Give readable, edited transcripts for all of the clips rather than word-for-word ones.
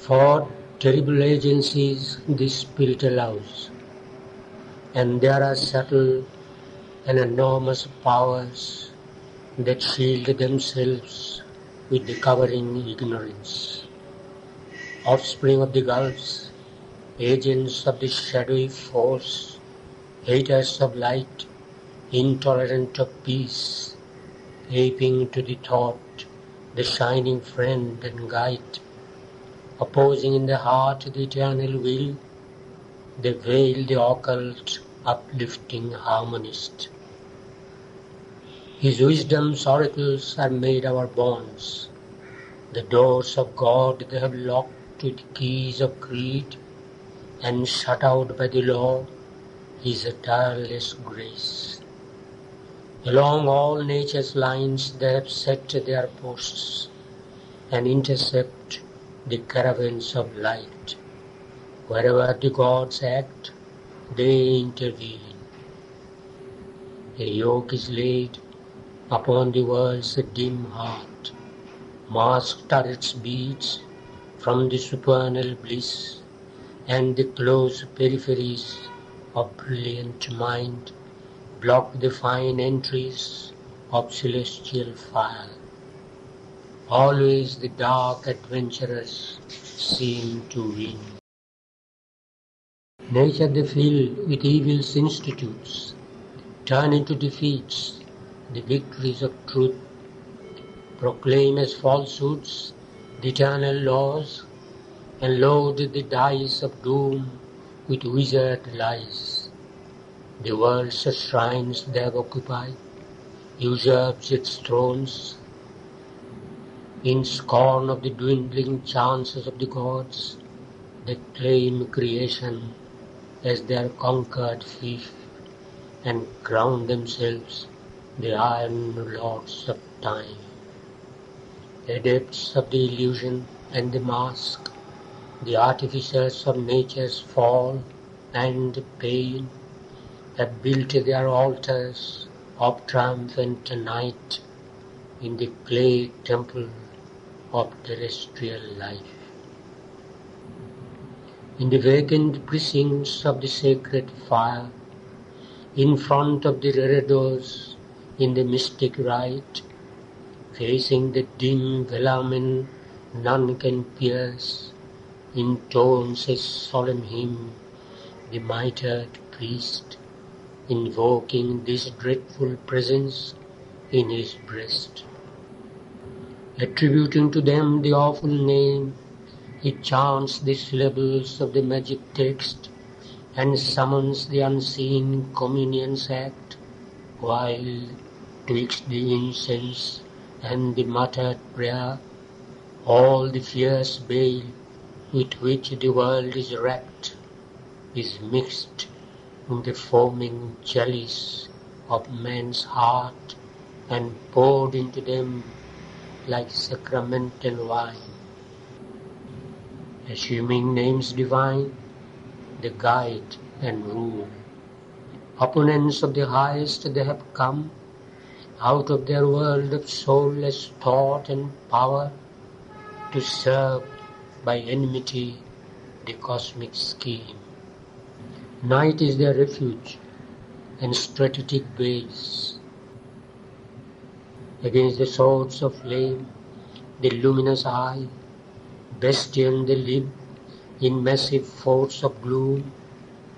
For terrible agencies the Spirit allows, and there are subtle and enormous powers that shield themselves with the covering ignorance. Offspring of the gulfs, agents of the shadowy force, haters of light, intolerant of peace, aping to the thought, the shining friend and guide, opposing in the heart the eternal will, they veil the occult, uplifting harmonist. His wisdom's oracles are made our bonds. The doors of God they have locked with keys of creed, and shut out by the law His tireless grace. Along all nature's lines they have set their posts, and intercept the caravans of light. Wherever the gods act, they intervene. A yoke is laid upon the world's dim heart, masked are its beats from the supernal bliss, and the close peripheries of brilliant mind block the fine entries of celestial fire. Always the dark adventurers seem to win. Nature they fill with evil's institutes, turn into defeats the victories of truth, proclaim as falsehoods the eternal laws, and load the dice of doom with wizard lies. The world's shrines they have occupied, usurps its thrones. In scorn of the dwindling chances of the gods, they claim creation as their conquered fief, and crown themselves the iron lords of time. Adepts of the illusion and the mask, the artificers of nature's fall and pain, have built their altars of triumphant night in the clay temple of terrestrial life. In the vacant precincts of the sacred fire, in front of the reredos, in the mystic rite, facing the dim velamen none can pierce, intones a solemn hymn the mitred priest, invoking this dreadful presence in his breast. Attributing to them the awful name, he chants the syllables of the magic text, and summons the unseen communion's act, while twixt the incense and the muttered prayer, all the fierce bale with which the world is wrapped is mixed in the foaming chalice of man's heart, and poured into them like sacramental wine. Assuming names divine, they guide and rule. Opponents of the highest they have come, out of their world of soulless thought and power, to serve by enmity the cosmic scheme. Night is their refuge and strategic base. Against the swords of flame, the luminous eye, bastion they live in massive forts of gloom,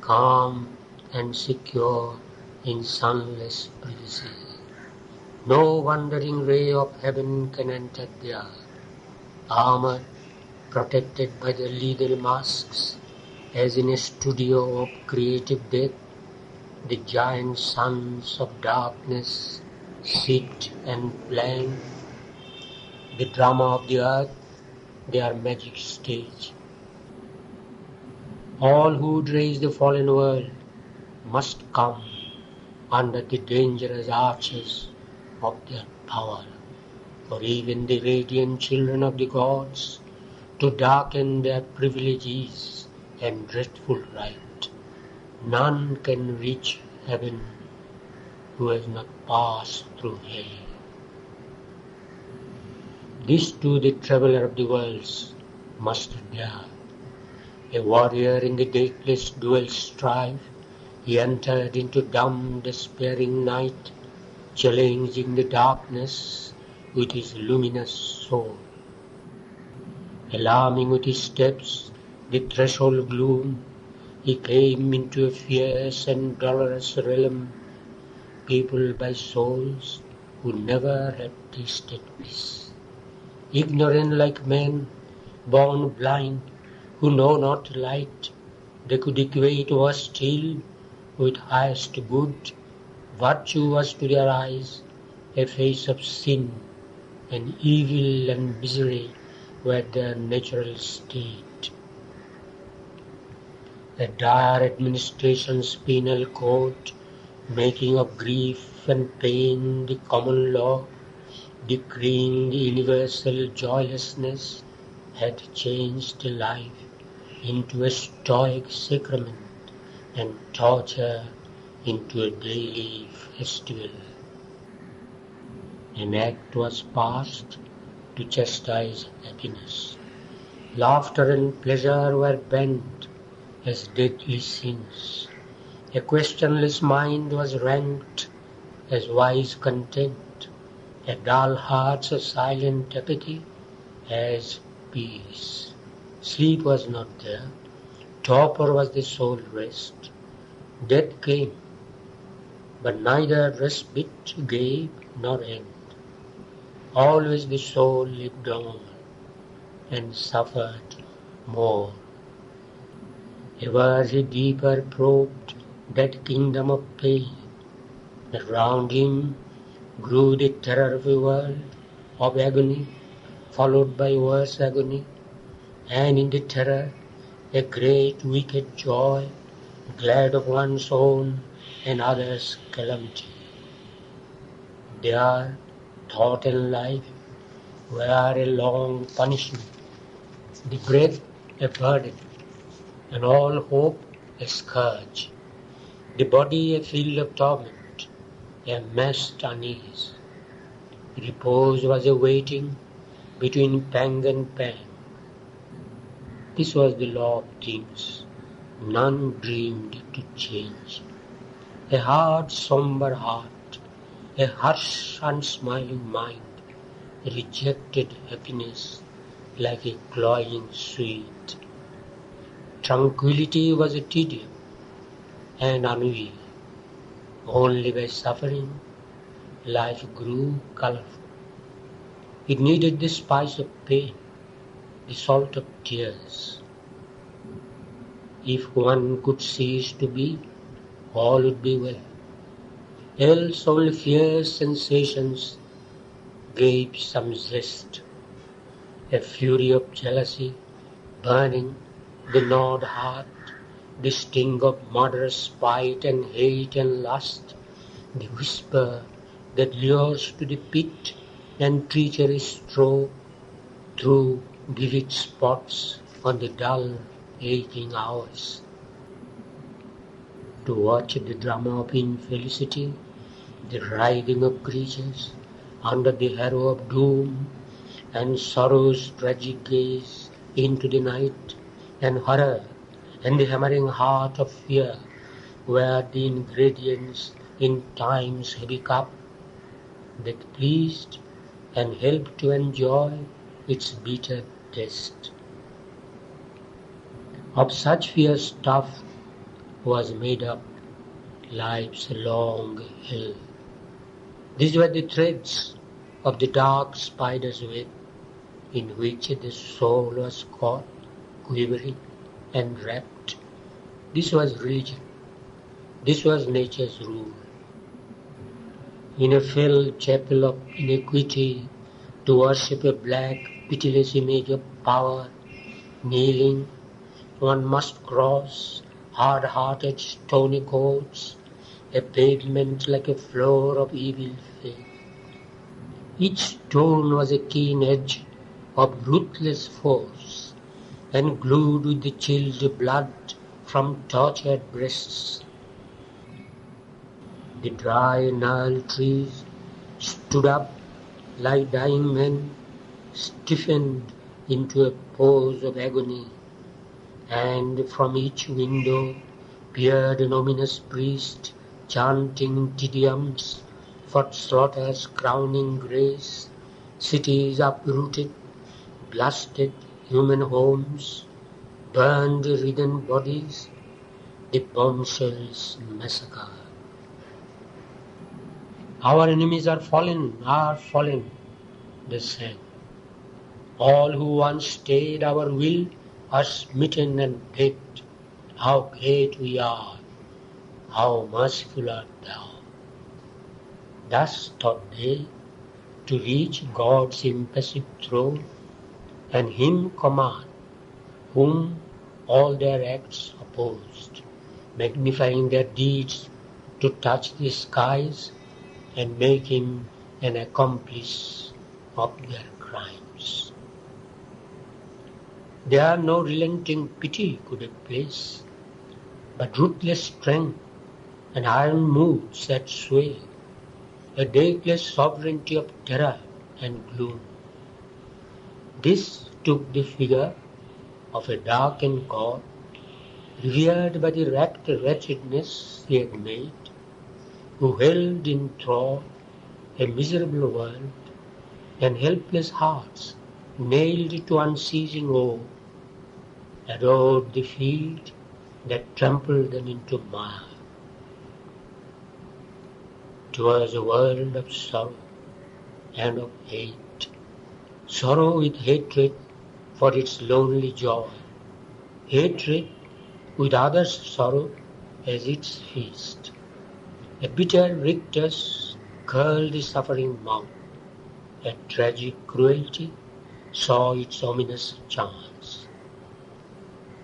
calm and secure in sunless privacy. No wandering ray of heaven can enter there. Armored, protected by the lethal masks, as in a studio of creative death, the giant sons of darkness sit and plan the drama of the earth, their magic stage. All who would raise the fallen world must come under the dangerous arches of their power, for even the radiant children of the gods to darken their privileges and dreadful right. None can reach heaven who has not passed through hell. This too the traveller of the worlds must dare. A warrior in the dateless dual strife, he entered into dumb, despairing night, challenging the darkness with his luminous soul. Alarming with his steps the threshold gloom, he came into a fierce and dolorous realm, peopled by souls who never had tasted peace. Ignorant like men, born blind, who know not light, they could equate was still with highest good. Virtue was to their eyes a face of sin, and evil and misery were their natural state. A dire administration's penal code, making of grief and pain the common law, decreeing the universal joylessness, had changed life into a stoic sacrament and torture into a daily festival. An act was passed to chastise happiness. Laughter and pleasure were banned as deadly sins. A questionless mind was ranked as wise content. A dull heart's silent apathy as peace. Sleep was not there. Torpor was the sole rest. Death came, but neither respite gave nor end. Always the soul lived on and suffered more. Ever he deeper probed that kingdom of pain. Around him grew the terror of a world of agony, followed by worse agony, and in the terror a great wicked joy, glad of one's own and others' calamity. There, thought and life were a long punishment, the breath a burden, and all hope a scourge, the body a field of torment, a massed unease. Repose was a waiting between pang and pang. This was the law of things, none dreamed to change. A hard, sombre heart, a harsh, unsmiling mind, rejected happiness like a cloying sweet. Tranquility was a tedium and ennui. Only by suffering, life grew colorful. It needed the spice of pain, the salt of tears. If one could cease to be, all would be well. Else only fierce sensations gave some zest. A fury of jealousy, burning the gnawed heart, the sting of murderous spite and hate and lust, the whisper that lures to the pit and treacherous stroke through vivid spots on the dull, aching hours. To watch the drama of infelicity, the writhing of creatures under the harrow of doom, and sorrow's tragic gaze into the night, and horror and the hammering heart of fear were the ingredients in time's heavy cup that pleased and helped to enjoy its bitter taste. Of such fierce stuff was made up life's long hell. These were the threads of the dark spider's web in which the soul was caught, quivering and wrapped. This was religion. This was nature's rule. In a fell chapel of iniquity, to worship a black, pitiless image of power, kneeling, one must cross hard-hearted stony courts, a pavement like a floor of evil faith. Each stone was a keen edge of ruthless force, and glued with the chilled blood from tortured breasts. The dry gnarled trees stood up like dying men, stiffened into a pose of agony, and from each window peered an ominous priest, chanting Te-Deums for slaughter's crowning grace. Cities uprooted, blasted human homes, burned written bodies, the bombshells massacre. Our enemies are fallen, they said. All who once stayed our will are smitten and dead. How great we are, how merciful art thou. Thus thought they, to reach God's impassive throne, and him command, whom all their acts opposed, magnifying their deeds to touch the skies, and make him an accomplice of their crimes. There no relenting pity could have place, but ruthless strength and iron moods that sway, a dateless sovereignty of terror and gloom. This took the figure of a darkened God, revered by the racked wretchedness he had made, who held in thrall a miserable world and helpless hearts nailed to unceasing woe, adored the field that trampled them into mire. 'Twas a world of sorrow and of hate, sorrow with hatred for its lonely joy, hatred with others' sorrow as its feast. A bitter rictus curled the suffering mouth, a tragic cruelty saw its ominous chance.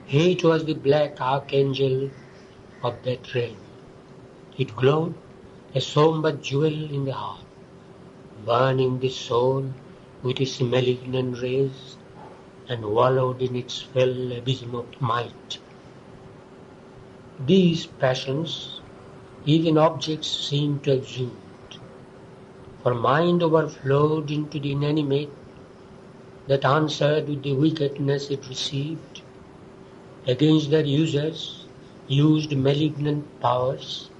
Hate was the black archangel of that realm. It glowed a sombre jewel in the heart, burning the soul with its malignant rays, and wallowed in its fell abysm of might. These passions even objects seemed to exude, for mind overflowed into the inanimate that answered with the wickedness it received. Against their users used malignant powers,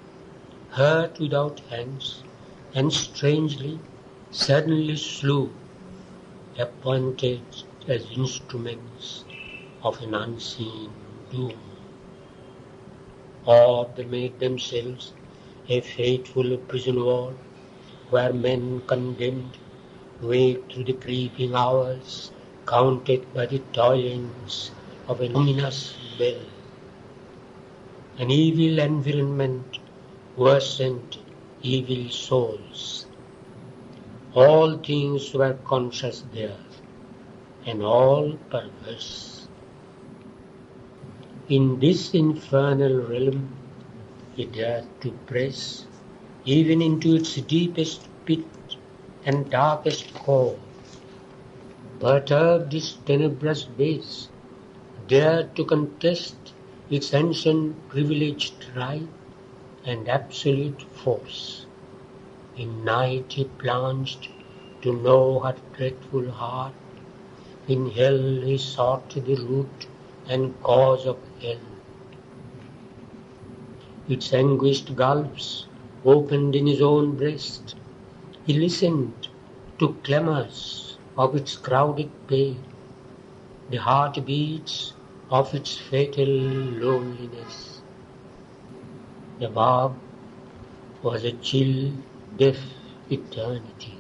hurt without hands, and strangely, suddenly slew, appointed as instruments of an unseen doom. Or they made themselves a fateful prison wall, where men condemned wait through the creeping hours, counted by the toilings of an ominous bell. An evil environment worsened evil souls. All things were conscious there, and all perverse. In this infernal realm, he dared to press, even into its deepest pit and darkest core, perturbed its tenebrous base, dared to contest its ancient privileged right and absolute force. In night he plunged to know her dreadful heart. In hell he sought the root and cause of hell. Its anguished gulfs opened in his own breast. He listened to clamors of its crowded pain, the heartbeats of its fatal loneliness. Above was a chill, deaf eternity.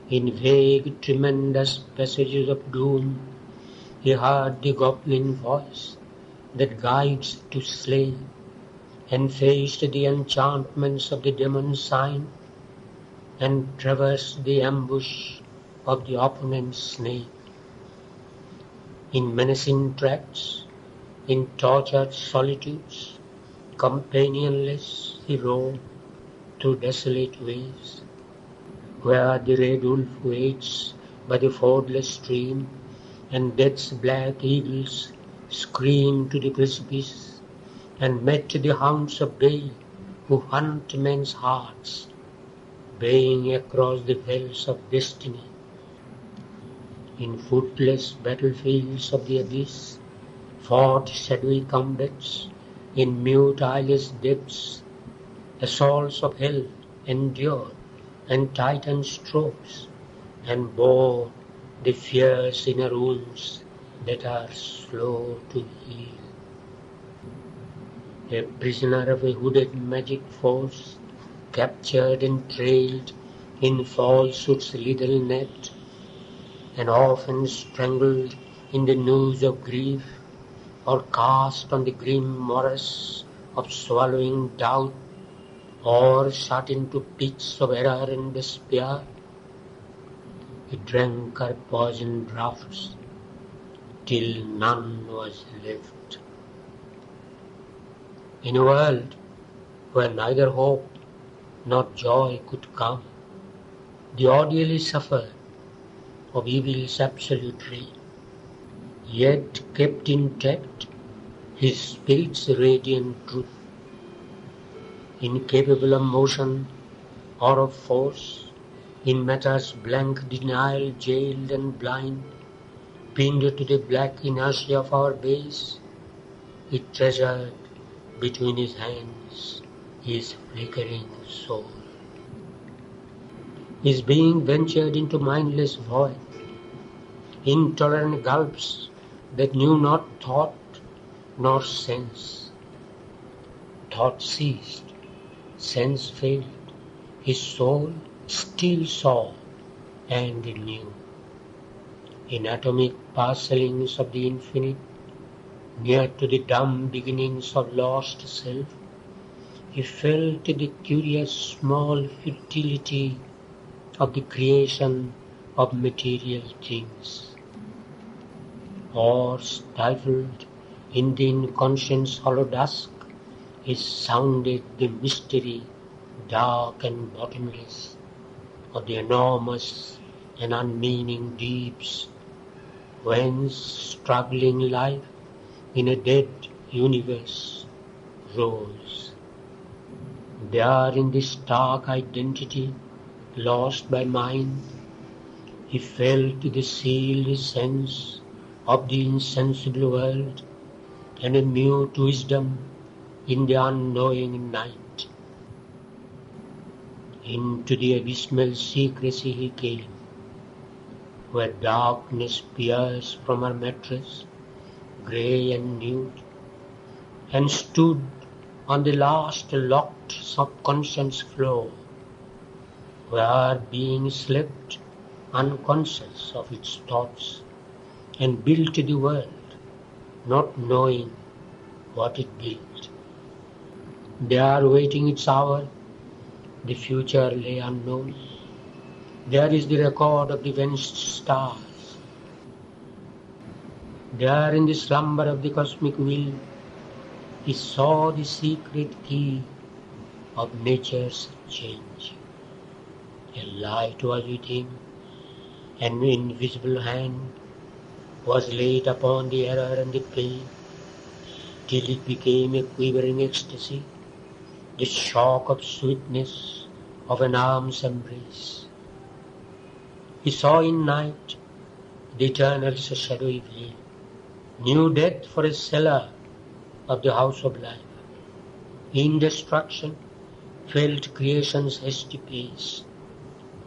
In vague, tremendous passages of doom, he heard the goblin voice that guides to slay, and faced the enchantments of the demon sign, and traversed the ambush of the opponent's snake. In menacing tracts, in tortured solitudes, companionless he roamed through desolate ways, where the red wolf waits by the fordless stream, and death's black eagles scream to the precipice, and met the hounds of Baal who hunt men's hearts, baying across the fells of destiny. in footless battlefields of the abyss, fought shadowy combats in mute eyeless depths, assaults of hell endured, and Titan strokes, and bore the fierce inner wounds that are slow to heal. A prisoner of a hooded magic force, captured and trailed in falsehood's little net, and often strangled in the noose of grief, or cast on the grim morass of swallowing doubt, or shut into pits of error and despair. He drank her poison draughts till none was left. In a world where neither hope nor joy could come, the ordeal suffered of evil's absolutely, yet kept intact his spirit's radiant truth, incapable of motion or of force, in matter's blank denial jailed and blind, pinned to the black inertia of our base, he treasured between his hands his flickering soul. His being ventured into mindless void, intolerant gulfs that knew not thought nor sense. Thought ceased, sense failed, his soul still saw and knew. In atomic parcellings of the infinite, near to the dumb beginnings of lost self, he felt the curious small futility of the creation of material things, or stifled in the inconscious hollow dusk, he sounded the mystery, dark and bottomless, of the enormous and unmeaning deeps, whence struggling life in a dead universe rose. There in this stark identity, lost by mind, he felt the sealed sense of the insensible world, and a mute wisdom in the unknowing night. Into the abysmal secrecy he came, where darkness pierced from her mattress, grey and nude, and stood on the last locked subconscious floor, where being slept unconscious of its thoughts, and built the world, not knowing what it built. There waiting its hour, the future lay unknown. There is the record of the vanished stars. There in the slumber of the cosmic will, he saw the secret key of nature's change. A light was with him, an invisible hand was laid upon the error and the pain, till it became a quivering ecstasy, the shock of sweetness of an arm's embrace. He saw in night the eternal's shadowy veil, knew death for a cellar of the house of life. In destruction felt creation's hasty pace,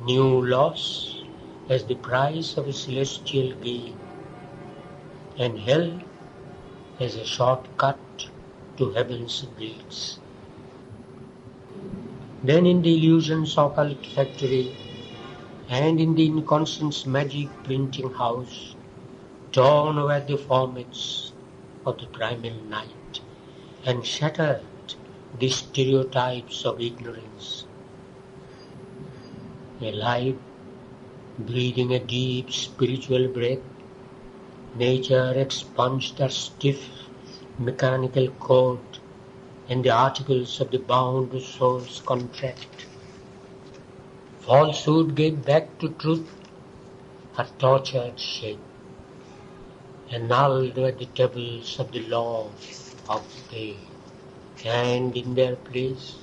knew loss as the price of a celestial gain, and hell as a short cut to heaven's gates. Then in the illusion's occult factory, and in the inconscious magic printing house, torn were the formats of the primal night, and shattered the stereotypes of ignorance. Alive, breathing a deep spiritual breath, nature expunged her stiff mechanical code, and the articles of the bound soul's contract. Falsehood gave back to truth her tortured shape. Annulled were the tables of the law of pain, and in their place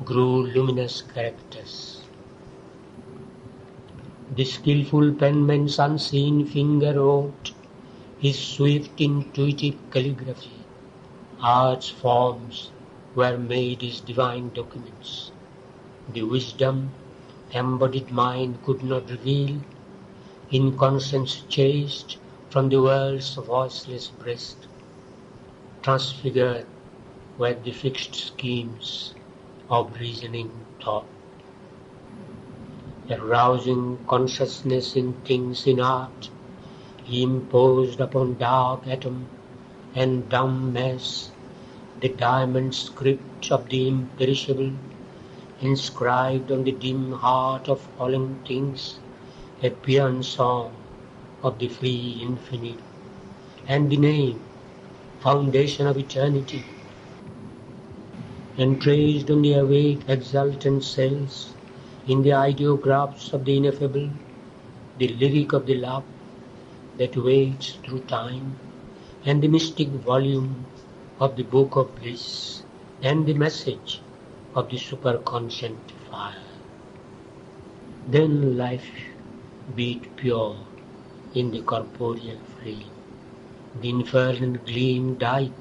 grew luminous characters. The skillful penman's unseen finger wrote his swift intuitive calligraphy. Art's forms were made his divine documents. The wisdom embodied mind could not reveal, in conscience chased from the world's voiceless breast, transfigured were the fixed schemes of reasoning thought. Arousing consciousness in things in art, he imposed upon dark atom and dumb mass the diamond script of the imperishable, inscribed on the dim heart of fallen things a paean song of the free infinite, and the name, foundation of eternity, entraced on the awake exultant cells in the ideographs of the ineffable, the lyric of the love that waits through time, and the mystic volume of the book of bliss, and the message of the superconscient fire. Then life beat pure in the corporeal frame. The infernal gleam died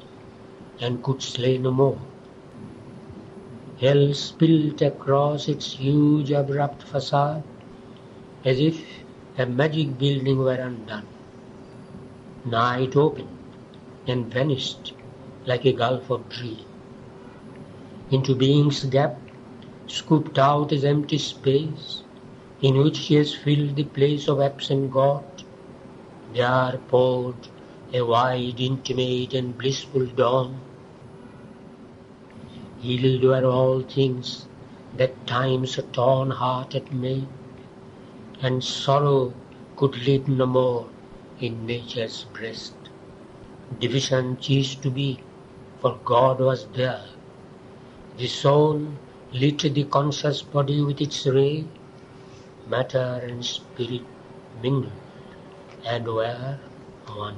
and could slay no more. Hell spilt across its huge abrupt facade as if a magic building were undone. Night opened and vanished like a gulf of dream. Into being's gap, scooped out as empty space, in which he has filled the place of absent God, there poured a wide, intimate, and blissful dawn. Healed were all things that time's torn heart had made, and sorrow could live no more in nature's breast. Division ceased to be, for God was there. The soul lit the conscious body with its ray. Matter and spirit mingled and were one.